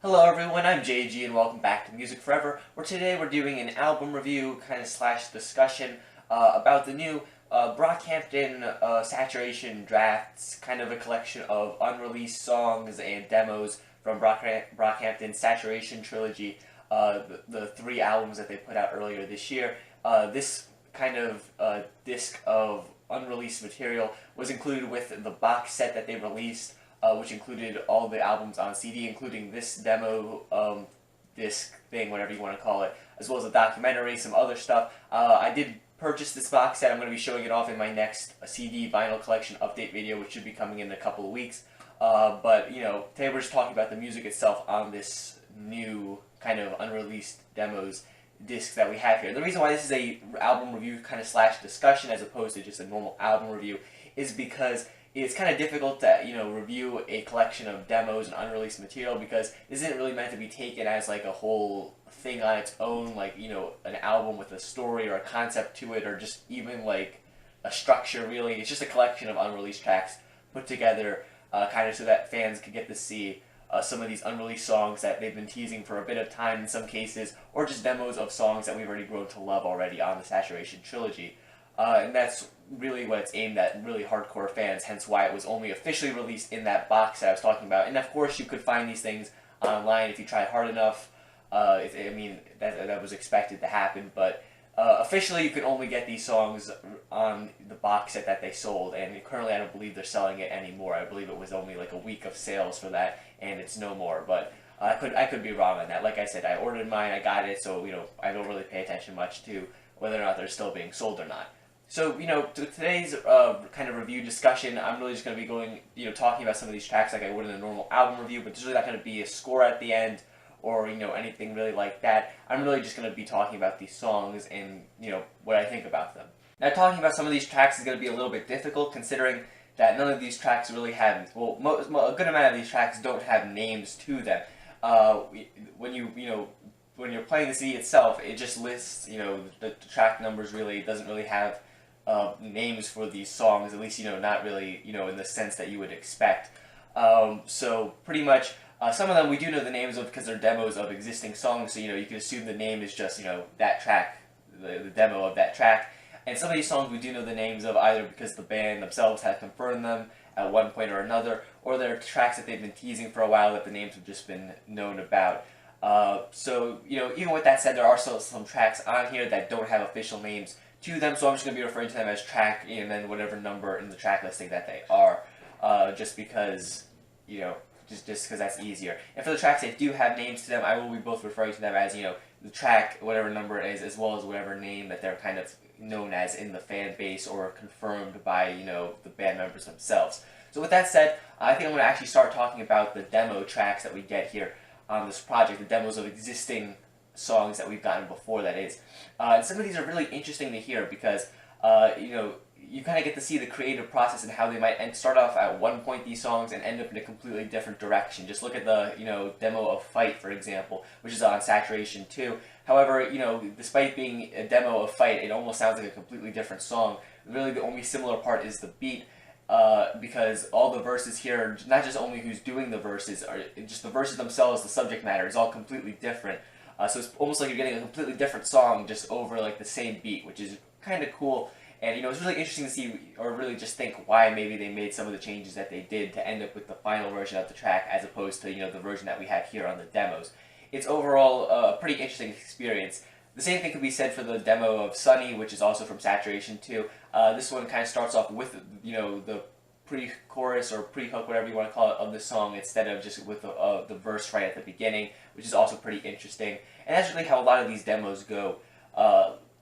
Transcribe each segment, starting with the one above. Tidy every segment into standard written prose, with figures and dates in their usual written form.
Hello everyone, I'm JG and welcome back to Music Forever, where today we're doing an album review kind of slash discussion about the new Brockhampton Saturation Drafts, kind of a collection of unreleased songs and demos from Brockhampton Saturation Trilogy, the three albums that they put out earlier this year. This kind of disc of unreleased material was included with the box set that they released, which included all the albums on CD, including this demo disc thing, whatever you want to call it, as well as a documentary, some other stuff. I did purchase this box set. I'm going to be showing it off in my next CD vinyl collection update video, which should be coming in a couple of weeks. But, you know, today we're just talking about the music itself on this new kind of unreleased demos discs that we have here. The reason why this is a album review kind of slash discussion as opposed to just a normal album review is because it's kind of difficult to, you know, review a collection of demos and unreleased material because this isn't really meant to be taken as like a whole thing on its own, like, you know, an album with a story or a concept to it, or just even like a structure really. It's just a collection of unreleased tracks put together kind of so that fans could get to see some of these unreleased songs that they've been teasing for a bit of time in some cases, or just demos of songs that we've already grown to love already on the Saturation Trilogy. And that's really what it's aimed at, really hardcore fans, hence why it was only officially released in that box that I was talking about. And of course you could find these things online if you try hard enough. I mean, that was expected to happen, but officially you can only get these songs on the box set that they sold, and currently I don't believe they're selling it anymore. I believe it was only like a week of sales for that, and it's no more, but I could be wrong on that. Like I said, I ordered mine, I got it, so, you know, I don't really pay attention much to whether or not they're still being sold or not. So, you know, today's kind of review discussion, I'm really just going to be going, you know, talking about some of these tracks like I would in a normal album review, but there's really not going to be a score at the end or, you know, anything really like that. I'm really just going to be talking about these songs and, you know, what I think about them. Now, talking about some of these tracks is going to be a little bit difficult considering that none of these tracks really have, well, a good amount of these tracks don't have names to them. When you're playing the CD itself, it just lists, you know, the track numbers really. It doesn't really have names for these songs, at least, you know, not really, you know, in the sense that you would expect. So pretty much, some of them we do know the names of because they're demos of existing songs, so, you know, you can assume the name is just, you know, that track, the demo of that track. And some of these songs we do know the names of either because the band themselves have confirmed them at one point or another, or they're tracks that they've been teasing for a while that the names have just been known about. So, you know, even with that said, there are still some tracks on here that don't have official names to them, so I'm just going to be referring to them as track and then whatever number in the track listing that they are, just because, you know, just because that's easier. And for the tracks that do have names to them, I will be both referring to them as, you know, the track, whatever number it is, as well as whatever name that they're kind of known as in the fan base or confirmed by, you know, the band members themselves. So with that said, I think I'm going to actually start talking about the demo tracks that we get here on this project, the demos of existing songs that we've gotten before, that is. And some of these are really interesting to hear because, you know, you kind of get to see the creative process and how they might start off at one point, these songs, and end up in a completely different direction. Just look at the, you know, demo of Fight, for example, which is on Saturation 2. However, you know, despite being a demo of Fight, it almost sounds like a completely different song. Really, the only similar part is the beat, because all the verses here, not just only who's doing the verses, are just the verses themselves, the subject matter is all completely different. So it's almost like you're getting a completely different song just over like the same beat, which is kind of cool. And, you know, it's really interesting to see, or really just think why maybe they made some of the changes that they did to end up with the final version of the track as opposed to, you know, the version that we have here on the demos. It's overall a pretty interesting experience. The same thing could be said for the demo of Sunny, which is also from Saturation 2. This one kind of starts off with, you know, the pre-chorus or pre-hook, whatever you want to call it, of the song instead of just with the verse right at the beginning, which is also pretty interesting. And that's really how a lot of these demos go,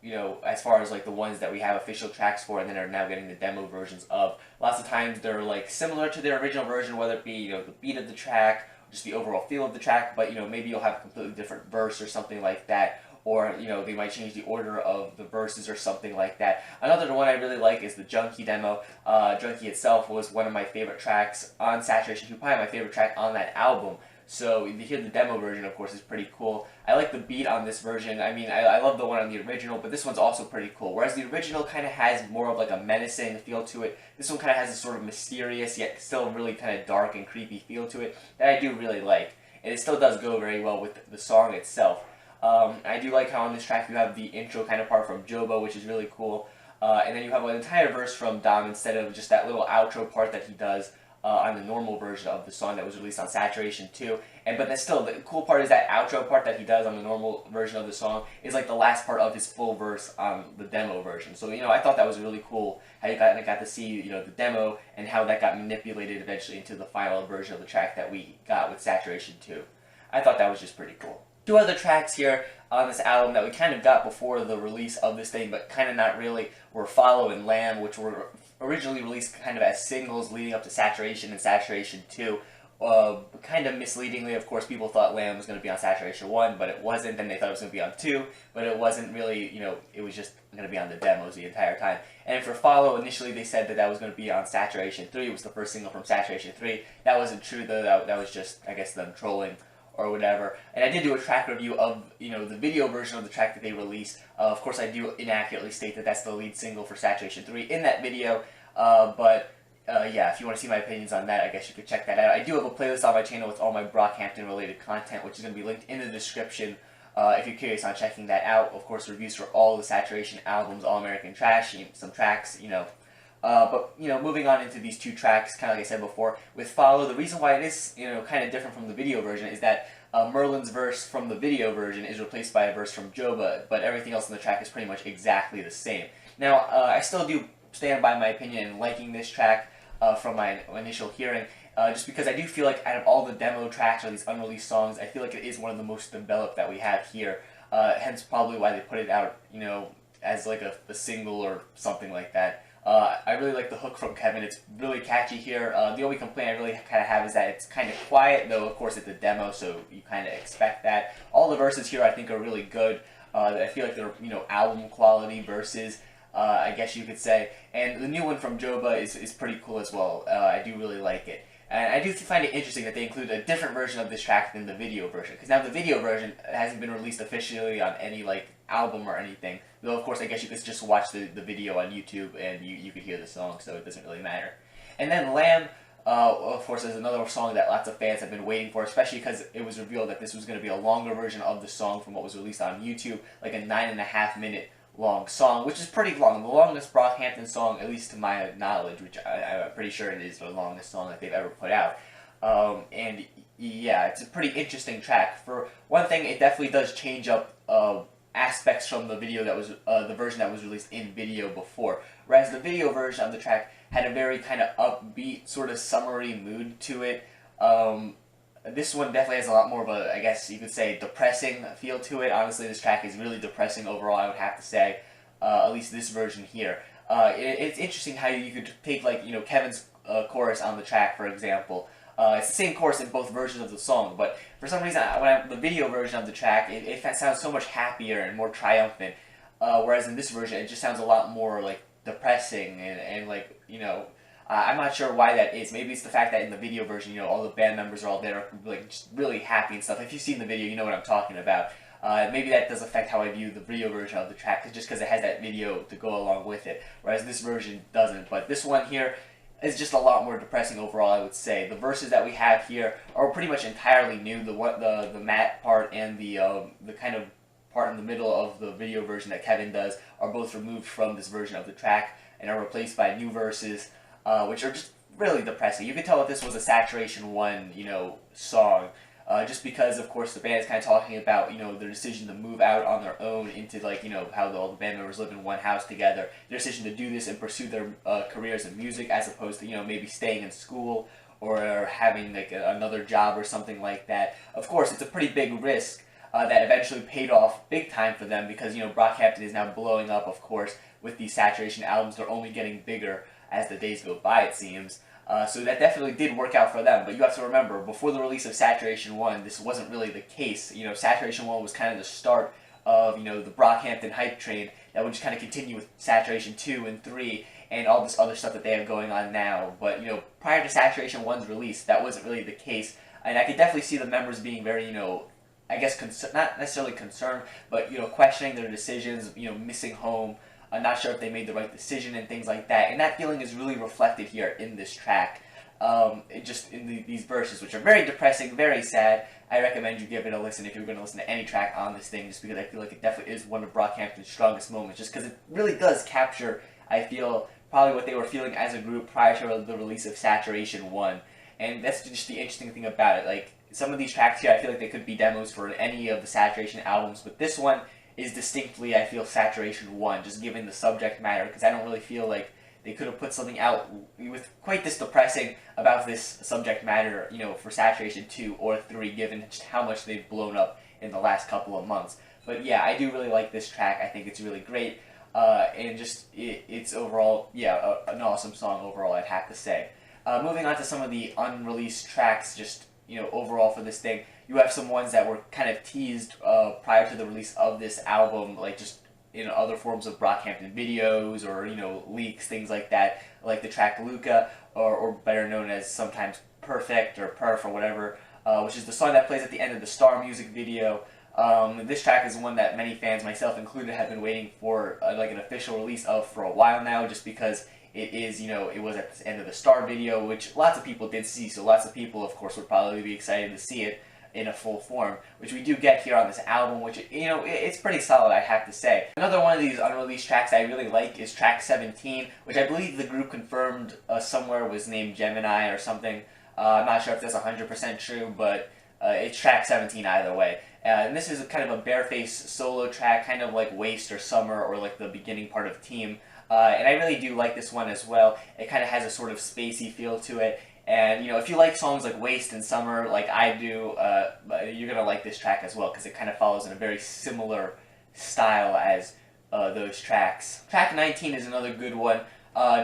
you know, as far as like the ones that we have official tracks for and then are now getting the demo versions of. Lots of times they're like similar to their original version, whether it be, you know, the beat of the track, just the overall feel of the track, but, you know, maybe you'll have a completely different verse or something like that. Or, you know, they might change the order of the verses or something like that. Another one I really like is the Junkie demo. Junkie itself was one of my favorite tracks on Saturation 2, probably my favorite track on that album. So to hear the demo version, of course, is pretty cool. I like the beat on this version. I mean, I love the one on the original, but this one's also pretty cool. Whereas the original kind of has more of like a menacing feel to it, this one kind of has a sort of mysterious, yet still really kind of dark and creepy feel to it that I do really like. and it still does go very well with the song itself. I do like how on this track you have the intro kind of part from Joba, which is really cool, and then you have an entire verse from Dom instead of just that little outro part that he does on the normal version of the song that was released on Saturation 2. But that's still, the cool part is that outro part that he does on the normal version of the song is like the last part of his full verse on the demo version. So, I thought that was really cool how you got to see, the demo and how that got manipulated eventually into the final version of the track that we got with Saturation 2. I thought that was just pretty cool. Two other tracks here on this album that we kind of got before the release of this thing, but kind of not really, were Follow and Lamb, which were originally released kind of as singles leading up to Saturation and Saturation 2. Kind of misleadingly, of course, people thought Lamb was going to be on Saturation 1, but it wasn't. Then they thought it was going to be on 2, but it wasn't really, it was just going to be on the demos the entire time. And for Follow, initially they said that that was going to be on Saturation 3. It was the first single from Saturation 3. That wasn't true, though. That was just, I guess, them trolling or whatever. And I did do a track review of, the video version of the track that they released. Of course, I do inaccurately state that that's the lead single for Saturation 3 in that video, yeah, if you want to see my opinions on that, I guess you could check that out. I do have a playlist on my channel with all my Brockhampton related content, which is going to be linked in the description if you're curious on checking that out. Of course, reviews for all the Saturation albums, All American Trash, some tracks, but, moving on into these two tracks, kind of like I said before, with Follow, the reason why it is, kind of different from the video version is that Merlin's verse from the video version is replaced by a verse from Joba, but everything else in the track is pretty much exactly the same. Now, I still do stand by my opinion in liking this track from my initial hearing, just because I do feel like out of all the demo tracks or these unreleased songs, I feel like it is one of the most developed that we have here, hence probably why they put it out, as like a single or something like that. I really like the hook from Kevin. It's really catchy here. The only complaint I really kind of have is that it's kind of quiet, though of course it's a demo, so you kind of expect that. All the verses here I think are really good. I feel like they're, album quality verses, I guess you could say. And the new one from Joba is pretty cool as well. I do really like it. And I do find it interesting that they include a different version of this track than the video version, because now the video version hasn't been released officially on any album or anything. Though of course I guess you could just watch the video on YouTube and you could hear the song, so it doesn't really matter. And then Lamb, of course, is another song that lots of fans have been waiting for, especially because it was revealed that this was going to be a longer version of the song from what was released on YouTube, like a 9.5-minute long song, which is pretty long. The longest Brockhampton song, at least to my knowledge, which I'm pretty sure it is the longest song that they've ever put out. And yeah, it's a pretty interesting track. For one thing, it definitely does change up aspects from the video that was the version that was released in video before. Whereas the video version of the track had a very kind of upbeat, sort of summery mood to it. This one definitely has a lot more of a, I guess you could say, depressing feel to it. Honestly, this track is really depressing overall, I would have to say. At least this version here. It's interesting how you could take, Kevin's chorus on the track, for example. It's the same chorus in both versions of the song, but for some reason, the video version of the track, it sounds so much happier and more triumphant, whereas in this version, it just sounds a lot more, depressing and I'm not sure why that is. Maybe it's the fact that in the video version, all the band members are all there, just really happy and stuff. If you've seen the video, you know what I'm talking about. Maybe that does affect how I view the video version of the track, just because it has that video to go along with it, whereas this version doesn't. But this one here is just a lot more depressing overall, I would say. The verses that we have here are pretty much entirely new. The matte part and the kind of part in the middle of the video version that Kevin does are both removed from this version of the track and are replaced by new verses, which are just really depressing. You could tell if this was a Saturation 1, song, just because, of course, the band is kind of talking about, their decision to move out on their own into, how all the band members live in one house together. Their decision to do this and pursue their careers in music as opposed to, maybe staying in school or having, another job or something like that. Of course, it's a pretty big risk that eventually paid off big time for them because, Brockhampton is now blowing up, of course, with these Saturation albums. They're only getting bigger as the days go by, it seems. So that definitely did work out for them. But you have to remember, before the release of Saturation 1, this wasn't really the case. Saturation 1 was kind of the start of, the Brockhampton hype train that would just kind of continue with Saturation 2 and 3 and all this other stuff that they have going on now. But, prior to Saturation 1's release, that wasn't really the case. And I could definitely see the members being very, I guess, not necessarily concerned, but, questioning their decisions, missing home, not sure if they made the right decision and things like that. And that feeling is really reflected here in this track. Just in these verses, which are very depressing, very sad. I recommend you give it a listen if you're going to listen to any track on this thing, just because I feel like it definitely is one of Brockhampton's strongest moments, just because it really does capture, I feel, probably what they were feeling as a group prior to the release of Saturation 1. And that's just the interesting thing about it. Like, some of these tracks here, I feel like they could be demos for any of the Saturation albums, but this one is distinctly, I feel, Saturation 1, just given the subject matter, because I don't really feel like they could have put something out with quite this depressing about this subject matter, you know, for Saturation 2 or 3, given just how much they've blown up in the last couple of months. But yeah, I do really like this track. I think it's really great, and just, it's overall, yeah, an awesome song overall, I'd have to say. Moving on to some of the unreleased tracks, just, you know, overall for this thing, you have some ones that were kind of teased prior to the release of this album, like just in other forms of Brockhampton videos or, you know, leaks, things like that, like the track Luca, or better known as sometimes Perfect or Perf or whatever, which is the song that plays at the end of the Star music video. This track is one that many fans, myself included, have been waiting for like an official release of for a while now, just because it is, you know, it was at the end of the Star video, which lots of people did see, so lots of people, of course, would probably be excited to see it in a full form, which we do get here on this album, which, you know, it's pretty solid, I have to say. Another one of these unreleased tracks I really like is track 17, which I believe the group confirmed somewhere was named Gemini or something. I'm not sure if that's 100% true, but it's track 17 either way. And this is kind of a Bareface solo track, kind of like Waste or Summer or like the beginning part of Team. And I really do like this one as well. It kind of has a sort of spacey feel to it. And, you know, if you like songs like Waste and Summer, like I do, you're going to like this track as well, because it kind of follows in a very similar style as those tracks. Track 19 is another good one,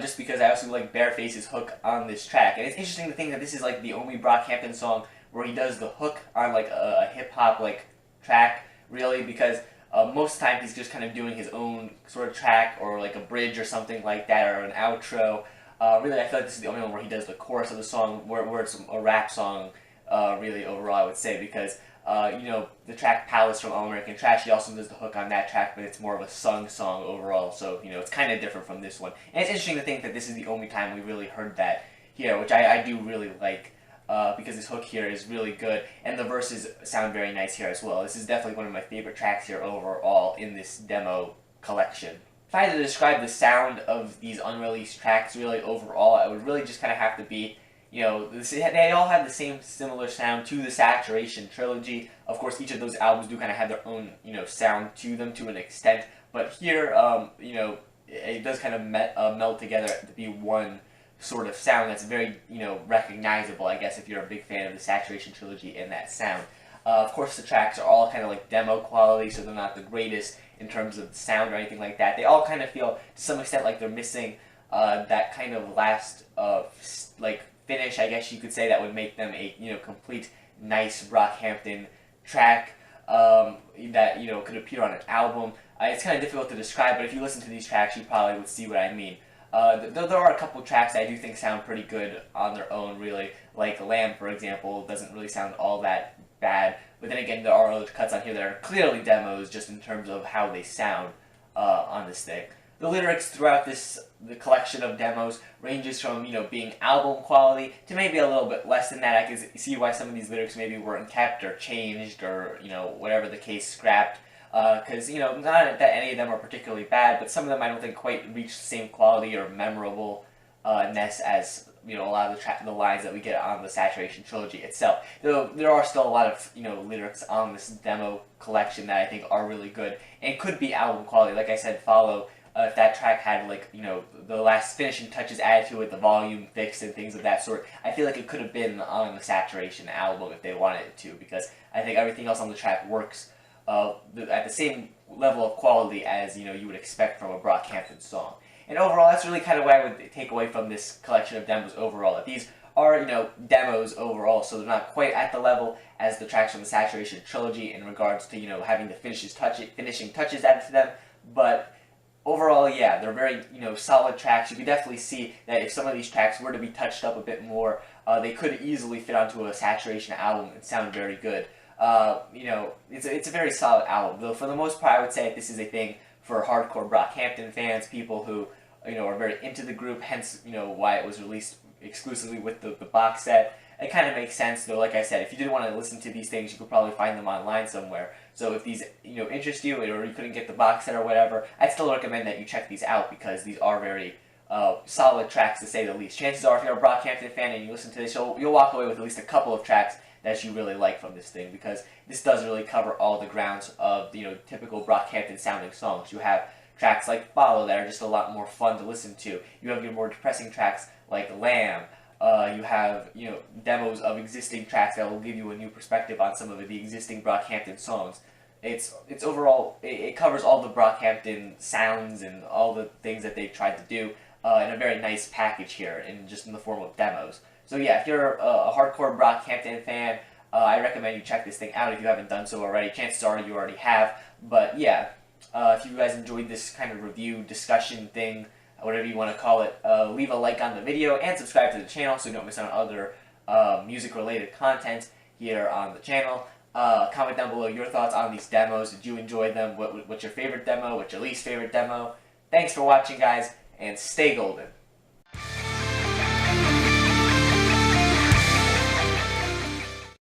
just because I also like Bareface's hook on this track. And it's interesting to think that this is like the only Brockhampton song where he does the hook on like a hip-hop like track, really, because most of the time he's just kind of doing his own sort of track, or like a bridge or something like that, or an outro. Really, I feel like this is the only one where he does the chorus of the song, where it's a rap song, really, overall, I would say, because, you know, the track Palace from All American Trash, he also does the hook on that track, but it's more of a sung song overall, so, you know, it's kind of different from this one. And it's interesting to think that this is the only time we really heard that here, which I do really like, because this hook here is really good, and the verses sound very nice here as well. This is definitely one of my favorite tracks here overall in this demo collection. If I had to describe the sound of these unreleased tracks really overall, it would really just kind of have to be, you know, they all have the same similar sound to the Saturation Trilogy. Of course, each of those albums do kind of have their own, you know, sound to them to an extent, but here, you know, it does kind of meld together to be one sort of sound that's very, you know, recognizable, I guess, if you're a big fan of the Saturation Trilogy and that sound. Of course, the tracks are all kind of like demo quality, so they're not the greatest in terms of sound or anything like that. They all kind of feel, to some extent, like they're missing that kind of last, like, finish, I guess you could say, that would make them a, you know, complete, nice Brockhampton track that, you know, could appear on an album. It's kind of difficult to describe, but if you listen to these tracks, you probably would see what I mean. There are a couple tracks I do think sound pretty good on their own, really. Like Lamb, for example, doesn't really sound all that bad. But then again, there are other cuts on here that are clearly demos, just in terms of how they sound on this thing. The lyrics throughout the collection of demos ranges from, you know, being album quality to maybe a little bit less than that. I can see why some of these lyrics maybe weren't kept or changed or, you know, whatever the case, scrapped. Because, you know, not that any of them are particularly bad, but some of them I don't think quite reach the same quality or memorableness as, you know, a lot of the lines that we get on the Saturation Trilogy itself. Though there are still a lot of, you know, lyrics on this demo collection that I think are really good and could be album quality. Like I said, Follow, if that track had, like, you know, the last finishing touches added to it, the volume fixed and things of that sort, I feel like it could have been on the Saturation album if they wanted it to, because I think everything else on the track works at the same level of quality as, you know, you would expect from a Brockhampton song. And overall, that's really kind of what I would take away from this collection of demos overall. That these are, you know, demos overall, so they're not quite at the level as the tracks from the Saturation Trilogy in regards to, you know, having the finishing touches added to them. But overall, yeah, they're very, you know, solid tracks. You could definitely see that if some of these tracks were to be touched up a bit more, they could easily fit onto a Saturation album and sound very good. You know, it's a very solid album, though for the most part I would say this is a thing for hardcore Brockhampton fans, people who, you know, are very into the group, hence, you know, why it was released exclusively with the box set. it kind of makes sense, though. Like I said, if you didn't want to listen to these things, you could probably find them online somewhere. So if these, interest you, or you couldn't get the box set or whatever, I'd still recommend that you check these out, because these are very solid tracks, to say the least. Chances are, if you're a Brockhampton fan and you listen to this, you'll walk away with at least a couple of tracks that you really like from this thing, because this does really cover all the grounds of typical Brockhampton sounding songs. You have tracks like Follow that are just a lot more fun to listen to. You have your more depressing tracks like Lamb. You have demos of existing tracks that will give you a new perspective on some of the existing Brockhampton songs. It's overall, it covers all the Brockhampton sounds and all the things that they've tried to do in a very nice package here, just in the form of demos. So yeah, if you're a hardcore Brockhampton fan, I recommend you check this thing out if you haven't done so already. Chances are you already have. But yeah, if you guys enjoyed this kind of review, discussion thing, whatever you want to call it, leave a like on the video and subscribe to the channel so you don't miss out on other music-related content here on the channel. Comment down below your thoughts on these demos. Did you enjoy them? What's your favorite demo? What's your least favorite demo? Thanks for watching, guys, and stay golden.